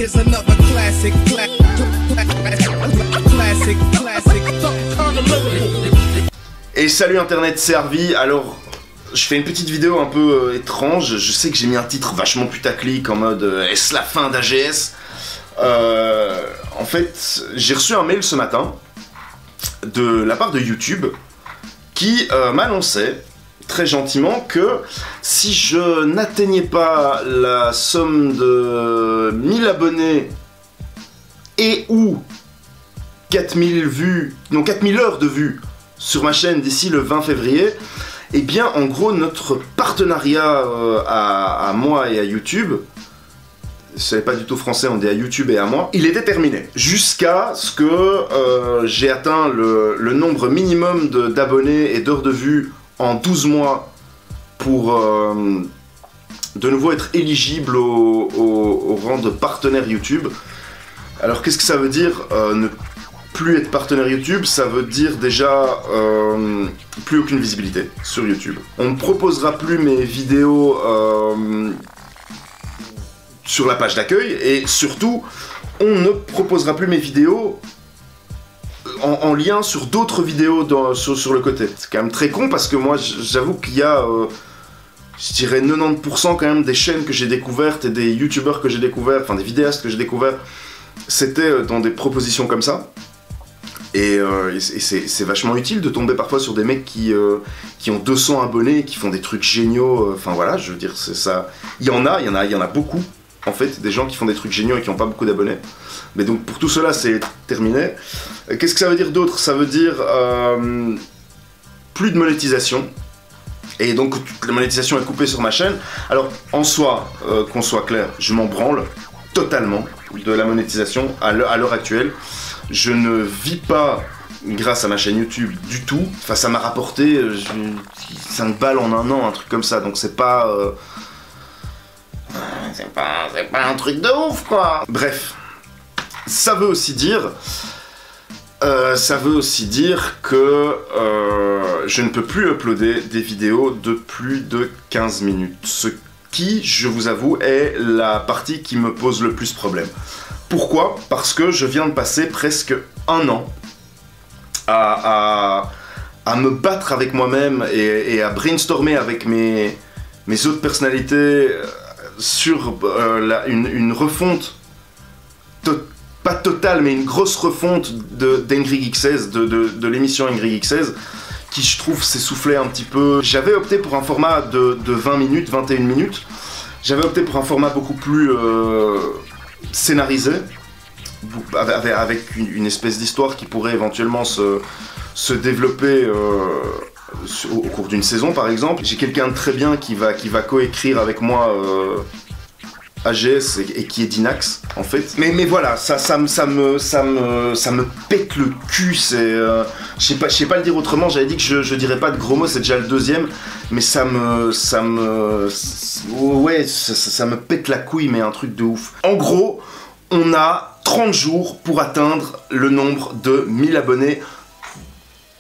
here's another classic. Et salut internet, c'est Harvey. Alors, je fais une petite vidéo un peu étrange. Je sais que j'ai mis un titre vachement putaclic en mode est-ce la fin d'AGS? En fait, j'ai reçu un mail ce matin de la part de YouTube qui m'annonçait très gentiment que si je n'atteignais pas la somme de 1000 abonnés et ou 4000 vues, non 4000 heures de vues sur ma chaîne d'ici le 20 février, et bien en gros notre partenariat à moi et à YouTube, c'est pas du tout français, on dit à YouTube et à moi, il était terminé. Jusqu'à ce que j'ai atteint le nombre minimum d'abonnés et d'heures de vue en 12 mois pour de nouveau être éligible au rang de partenaire YouTube. Alors qu'est-ce que ça veut dire ne plus être partenaire YouTube? Ça veut dire déjà plus aucune visibilité sur YouTube. On ne proposera plus mes vidéos sur la page d'accueil, et surtout on ne proposera plus mes vidéos en lien sur d'autres vidéos sur le côté. C'est quand même très con parce que moi j'avoue qu'il y a je dirais 90% quand même des chaînes que j'ai découvertes et des youtubeurs que j'ai découverts, enfin des vidéastes que j'ai découverts, c'était dans des propositions comme ça. Et c'est vachement utile de tomber parfois sur des mecs qui ont 200 abonnés, qui font des trucs géniaux, enfin voilà, je veux dire, c'est ça. Il y en a beaucoup, en fait, des gens qui font des trucs géniaux et qui n'ont pas beaucoup d'abonnés. Mais donc pour tout cela, c'est terminé. Qu'est-ce que ça veut dire d'autre? Ça veut dire plus de monétisation. Et donc toute la monétisation est coupée sur ma chaîne. Alors en soi, qu'on soit clair, je m'en branle totalement de la monétisation à l'heure actuelle. Je ne vis pas grâce à ma chaîne YouTube du tout. Enfin, ça m'a rapporté 5 balles en un an, un truc comme ça. Donc c'est pas... c'est pas un truc de ouf, quoi. Bref, ça veut aussi dire que je ne peux plus uploader des vidéos de plus de 15 minutes. Ce qui, je vous avoue, est la partie qui me pose le plus problème. Pourquoi? Parce que je viens de passer presque un an à me battre avec moi-même et à brainstormer avec mes autres personnalités sur une refonte, pas totale, mais une grosse refonte d'Angry Geek 16, de l'émission Angry Geek 16, qui je trouve s'essoufflait un petit peu. J'avais opté pour un format de 20 minutes, 21 minutes. J'avais opté pour un format beaucoup plus scénarisé, avec une espèce d'histoire qui pourrait éventuellement se développer au cours d'une saison par exemple. J'ai quelqu'un de très bien qui va coécrire avec moi AGS et qui est Dinax en fait. Mais voilà, ça me pète le cul, c'est... je sais pas le dire autrement, j'avais dit que je dirais pas de gros mots, c'est déjà le deuxième, mais ça me pète la couille, mais un truc de ouf. En gros, on a 30 jours pour atteindre le nombre de 1000 abonnés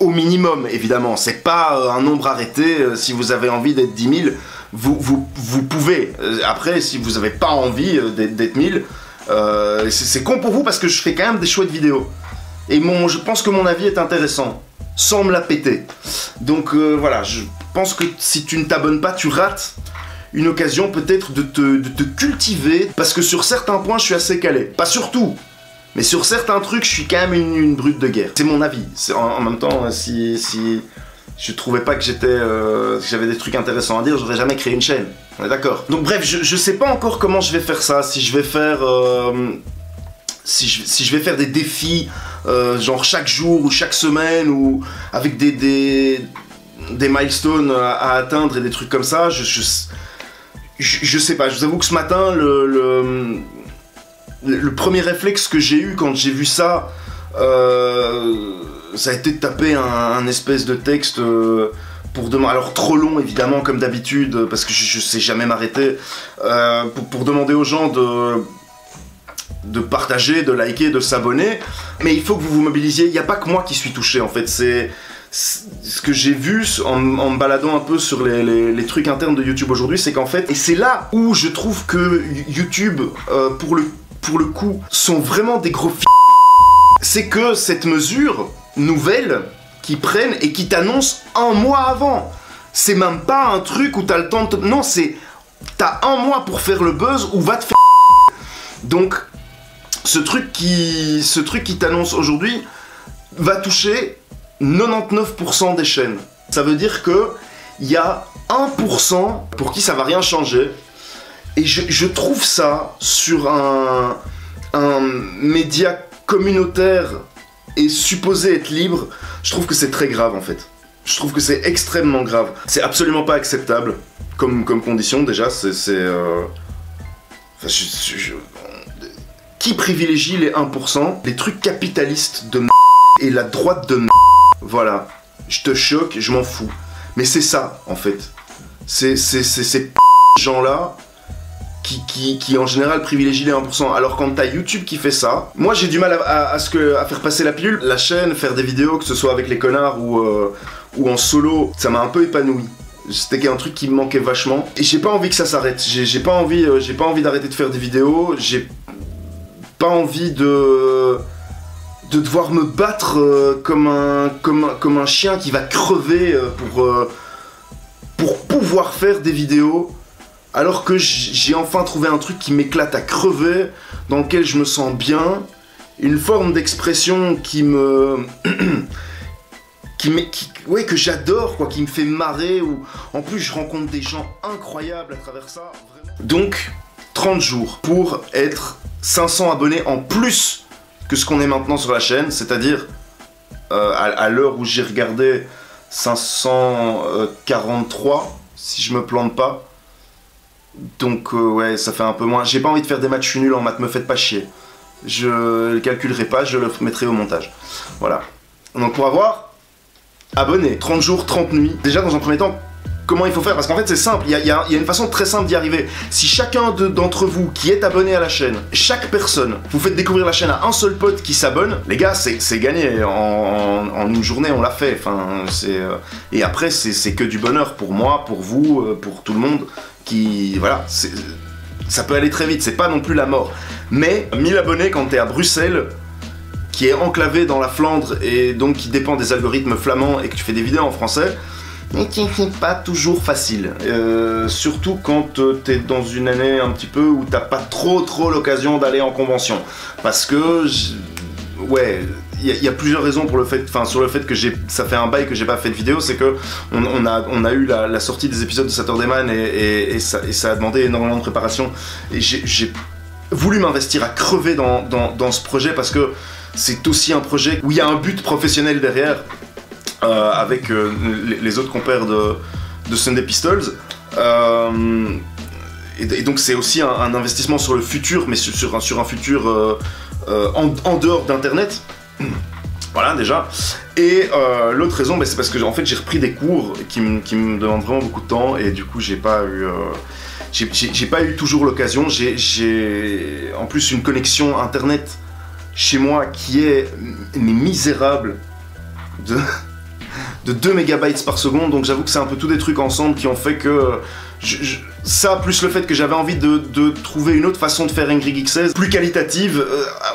au minimum, évidemment. C'est pas un nombre arrêté, si vous avez envie d'être 10 000, vous pouvez. Après, si vous n'avez pas envie d'être 1000, c'est con pour vous parce que je fais quand même des chouettes vidéos. Et je pense que mon avis est intéressant, sans me la péter. Donc voilà, je pense que si tu ne t'abonnes pas, tu rates une occasion peut-être de te cultiver, parce que sur certains points, je suis assez calé. Pas sur tout, mais sur certains trucs, je suis quand même une brute de guerre. C'est mon avis. En même temps, si je trouvais pas que j'avais des trucs intéressants à dire, j'aurais jamais créé une chaîne. On est d'accord. Donc bref, je sais pas encore comment je vais faire ça. Si je vais faire... si je vais faire des défis, genre chaque jour ou chaque semaine, ou avec des milestones à atteindre et des trucs comme ça, je sais pas. Je vous avoue que ce matin, le premier réflexe que j'ai eu quand j'ai vu ça, ça a été de taper un espèce de texte pour demander, alors trop long évidemment comme d'habitude, parce que je sais jamais m'arrêter, pour demander aux gens de partager, de liker, de s'abonner, mais il faut que vous vous mobilisiez. Il n'y a pas que moi qui suis touché en fait, c'est ce que j'ai vu en me baladant un peu sur les trucs internes de YouTube aujourd'hui, c'est qu'en fait, et c'est là où je trouve que YouTube, pour le coup, sont vraiment des gros c'est que cette mesure nouvelle qu'ils prennent et qui t'annoncent un mois avant. C'est même pas un truc où t'as le temps de... Non, c'est... T'as un mois pour faire le buzz ou va te faire... Donc, ce truc qui t'annonce aujourd'hui va toucher 99% des chaînes. Ça veut dire que il y a 1% pour qui ça va rien changer. Et je trouve ça sur un média communautaire et supposé être libre, je trouve que c'est très grave en fait. Je trouve que c'est extrêmement grave. C'est absolument pas acceptable comme condition déjà. Qui privilégie les 1%? Les trucs capitalistes de et la droite de voilà. Je te choque, je m'en fous. Mais c'est ça en fait. C'est ces gens-là qui en général privilégient les 1%. Alors quand t'as YouTube qui fait ça, moi j'ai du mal à faire passer la pilule. La chaîne, faire des vidéos, que ce soit avec les connards ou en solo, ça m'a un peu épanoui. C'était un truc qui me manquait vachement. Et j'ai pas envie que ça s'arrête. J'ai pas envie d'arrêter de faire des vidéos. J'ai pas envie de devoir me battre comme un chien qui va crever pour pouvoir faire des vidéos. Alors que j'ai enfin trouvé un truc qui m'éclate à crever, dans lequel je me sens bien, une forme d'expression qui me... que j'adore, quoi, qui me fait marrer, ou en plus je rencontre des gens incroyables à travers ça. Vraiment. Donc, 30 jours pour être 500 abonnés en plus que ce qu'on est maintenant sur la chaîne, c'est-à-dire, à l'heure où j'ai regardé, 543, si je me plante pas. Donc ouais, ça fait un peu moins. J'ai pas envie de faire des matchs nuls en maths, me faites pas chier. Je le calculerai pas, je le mettrai au montage. Voilà. Donc pour avoir abonné, 30 jours, 30 nuits. Déjà dans un premier temps, comment il faut faire? Parce qu'en fait c'est simple, il y a une façon très simple d'y arriver. Si chacun d'entre vous qui est abonné à la chaîne, chaque personne, vous faites découvrir la chaîne à un seul pote qui s'abonne, les gars, c'est gagné. En une journée on l'a fait. Enfin, et après c'est que du bonheur pour moi, pour vous, pour tout le monde. Voilà, ça peut aller très vite, c'est pas non plus la mort. Mais 1000 abonnés quand t'es à Bruxelles, qui est enclavé dans la Flandre et donc qui dépend des algorithmes flamands et que tu fais des vidéos en français, c'est pas toujours facile. Surtout quand t'es dans une année un petit peu où t'as pas trop l'occasion d'aller en convention. Parce que, ouais... Il y a plusieurs raisons pour le fait, sur le fait que ça fait un bail que j'ai pas fait de vidéo, c'est que on a eu la sortie des épisodes de Saturday Man et ça a demandé énormément de préparation. Et j'ai voulu m'investir à crever dans ce projet parce que c'est aussi un projet où il y a un but professionnel derrière avec les autres compères de Sunday Pistols. Et donc c'est aussi un investissement sur le futur, mais sur un futur en dehors d'internet. Voilà déjà. Et l'autre raison, c'est parce que en fait j'ai repris des cours qui me demandent vraiment beaucoup de temps et du coup j'ai pas eu toujours l'occasion. J'ai en plus une connexion internet chez moi qui est misérable de 2 mégabytes par seconde, donc j'avoue que c'est un peu tous des trucs ensemble qui ont fait que ça, plus le fait que j'avais envie de trouver une autre façon de faire Angry Geek 16 plus qualitative,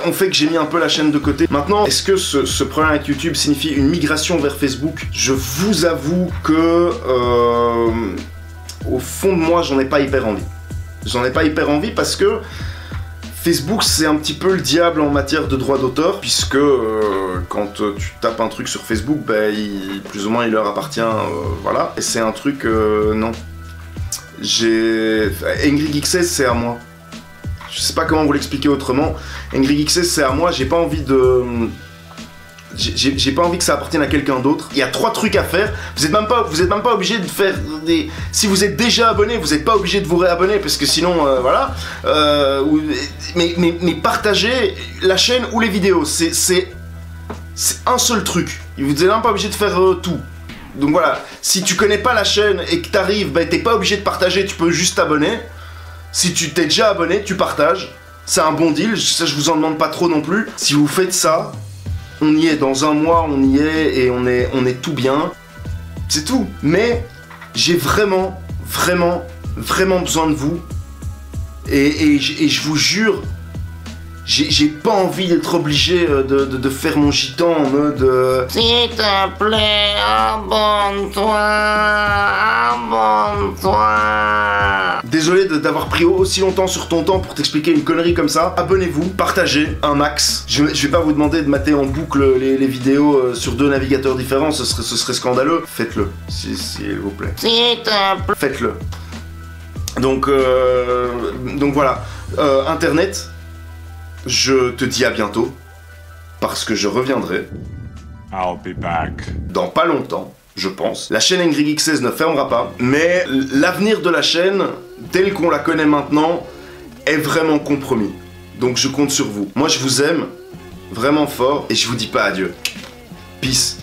ont fait que j'ai mis un peu la chaîne de côté. Maintenant, est-ce que ce problème avec YouTube signifie une migration vers Facebook? Je vous avoue que au fond de moi, j'en ai pas hyper envie. J'en ai pas hyper envie parce que Facebook, c'est un petit peu le diable en matière de droit d'auteur, puisque quand tu tapes un truc sur Facebook, plus ou moins il leur appartient, voilà. Et c'est un truc, non. Angry Geek 16, c'est à moi. Je sais pas comment vous l'expliquer autrement. Angry Geek 16, c'est à moi, j'ai pas envie de... J'ai pas envie que ça appartienne à quelqu'un d'autre. Il y a 3 trucs à faire. Vous êtes même pas obligé de faire des... Si vous êtes déjà abonné, vous n'êtes pas obligé de vous réabonner parce que sinon, voilà. Mais partagez la chaîne ou les vidéos. C'est un seul truc. Vous n'êtes même pas obligé de faire tout. Donc voilà. Si tu connais pas la chaîne et que t'arrives, t'es pas obligé de partager. Tu peux juste t'abonner. Si tu t'es déjà abonné, tu partages. C'est un bon deal. Ça, je vous en demande pas trop non plus. Si vous faites ça, on y est, dans un mois on y est et on est tout bien, c'est tout. Mais j'ai vraiment besoin de vous et je vous jure J'ai pas envie d'être obligé de faire mon gitan en mode S'il te plaît, abonne-toi, abonne-toi. Désolé d'avoir pris aussi longtemps sur ton temps pour t'expliquer une connerie comme ça. Abonnez-vous, partagez un max. Je vais pas vous demander de mater en boucle les vidéos sur 2 navigateurs différents, ce serait scandaleux. Faites-le, s'il vous plaît. S'il te plaît. Faites-le. Donc voilà. Internet, je te dis à bientôt, parce que je reviendrai. I'll be back. Dans pas longtemps, je pense. La chaîne Angry Geek 16 ne fermera pas, mais l'avenir de la chaîne, tel qu'on la connaît maintenant, est vraiment compromis. Donc je compte sur vous. Moi je vous aime, vraiment fort, et je vous dis pas adieu. Peace.